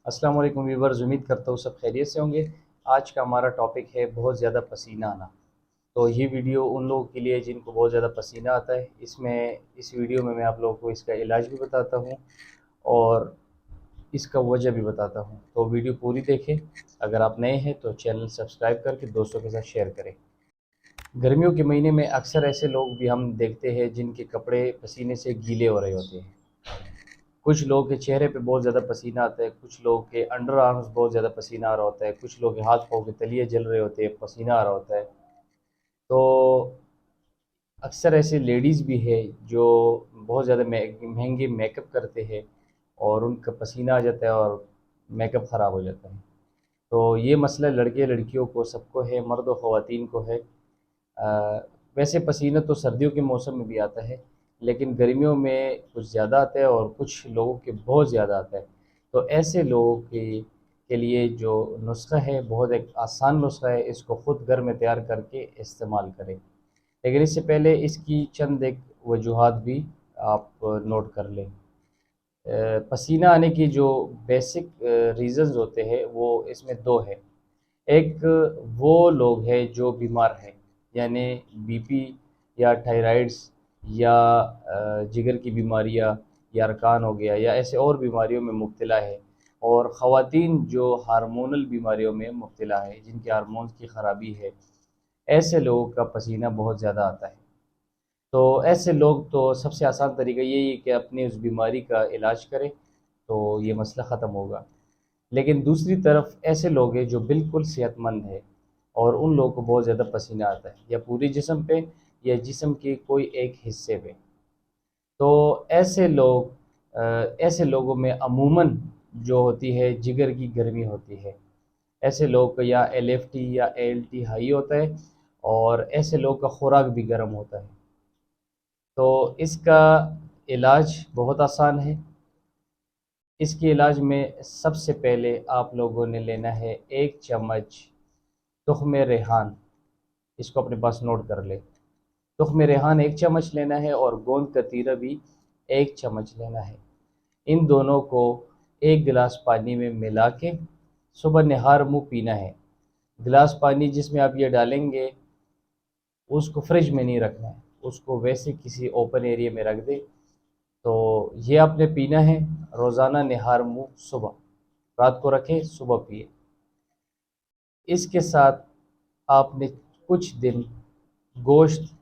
السلام علیکم ویورز، امید کرتا ہوں سب خیریت سے ہوں گے۔ آج کا ہمارا ٹاپک ہے بہت زیادہ پسینہ آنا۔ تو یہ ویڈیو ان لوگوں کے لیے جن کو بہت زیادہ پسینہ آتا ہے۔ اس ویڈیو میں آپ لوگوں کو اس کا علاج بھی بتاتا ہوں اور اس کا وجہ بھی بتاتا ہوں۔ تو ویڈیو پوری دیکھیں۔ اگر آپ نئے ہیں تو چینل سبسکرائب کر کے دوستوں کے ساتھ شیئر کریں۔ گرمیوں کے مہینے میں اکثر ایسے لوگ بھی ہم دیکھتے ہیں جن کے کپڑے پسینے سے گیلے ہو رہے ہوتے ہیں۔ کچھ لوگ کے چہرے پہ بہت زیادہ پسینہ آتا ہے، کچھ لوگ کے انڈر آرمز بہت زیادہ پسینہ آ رہا ہوتا ہے، کچھ لوگ کے ہاتھ پاؤں کے تلیے جل رہے ہوتے ہیں، پسینہ آ رہا ہوتا ہے۔ تو اکثر ایسے لیڈیز بھی ہے جو بہت زیادہ مہنگے میک اپ کرتے ہیں اور ان کا پسینہ آ جاتا ہے اور میک اپ خراب ہو جاتا ہے۔ تو یہ مسئلہ لڑکے لڑکیوں کو سب کو ہے، مرد و خواتین کو ہے۔ ویسے پسینہ تو سردیوں کے موسم میں بھی آتا ہے، لیکن گرمیوں میں کچھ زیادہ آتا ہے اور کچھ لوگوں کے بہت زیادہ آتا ہے۔ تو ایسے لوگوں کے لیے جو نسخہ ہے بہت ایک آسان نسخہ ہے، اس کو خود گھر میں تیار کر کے استعمال کریں۔ لیکن اس سے پہلے اس کی چند ایک وجوہات بھی آپ نوٹ کر لیں۔ پسینہ آنے کی جو بیسک ریزنز ہوتے ہیں وہ اس میں دو ہے۔ ایک وہ لوگ ہیں جو بیمار ہیں، یعنی بی پی یا تھائرائڈس یا جگر کی بیماریاں یا ارکان ہو گیا یا ایسے اور بیماریوں میں مبتلا ہے، اور خواتین جو ہارمونل بیماریوں میں مبتلا ہے، جن کے ہارمونز کی خرابی ہے، ایسے لوگوں کا پسینہ بہت زیادہ آتا ہے۔ تو ایسے لوگ تو سب سے آسان طریقہ یہی ہے کہ اپنی اس بیماری کا علاج کریں تو یہ مسئلہ ختم ہوگا۔ لیکن دوسری طرف ایسے لوگ ہیں جو بالکل صحت مند ہے اور ان لوگوں کو بہت زیادہ پسینہ آتا ہے، یا پوری جسم پہ یا جسم کے کوئی ایک حصے پہ۔ تو ایسے لوگوں میں عموماً جو ہوتی ہے جگر کی گرمی ہوتی ہے۔ ایسے لوگ کا یا ایل ایف ٹی یا اے ایل ٹی ہائی ہوتا ہے، اور ایسے لوگ کا خوراک بھی گرم ہوتا ہے۔ تو اس کا علاج بہت آسان ہے۔ اس کے علاج میں سب سے پہلے آپ لوگوں نے لینا ہے 1 چمچ تخم ریحان۔ اس کو اپنے پاس نوٹ کر لے۔ تخم ریحان 1 چمچ لینا ہے اور گوند کتیرہ بھی 1 چمچ لینا ہے۔ ان دونوں کو 1 گلاس پانی میں ملا کے صبح نہار منہ پینا ہے۔ گلاس پانی جس میں آپ یہ ڈالیں گے اس کو فریج میں نہیں رکھنا ہے، اس کو ویسے کسی اوپن ایریا میں رکھ دیں۔ تو یہ آپ نے پینا ہے روزانہ نہار منہ صبح، رات کو رکھیں صبح پیے۔ اس کے ساتھ آپ نے کچھ دن گوشت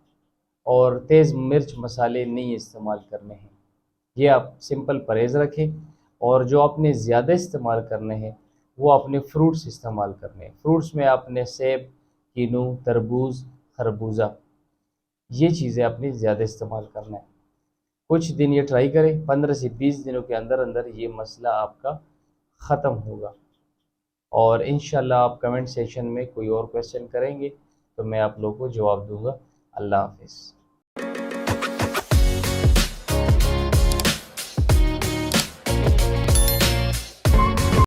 اور تیز مرچ مسالے نہیں استعمال کرنے ہیں۔ یہ آپ سمپل پرہیز رکھیں، اور جو آپ نے زیادہ استعمال کرنے ہیں وہ اپنے فروٹس استعمال کرنے ہیں۔ فروٹس میں آپ نے سیب، کینو، تربوز، خربوزہ، یہ چیزیں آپ نے زیادہ استعمال کرنا ہے۔ کچھ دن یہ ٹرائی کریں، 15 سے 20 دنوں کے اندر اندر یہ مسئلہ آپ کا ختم ہوگا۔ اور انشاءاللہ آپ کمنٹ سیکشن میں کوئی اور کویسچن کریں گے تو میں آپ لوگوں کو جواب دوں گا۔ اللہ حافظ۔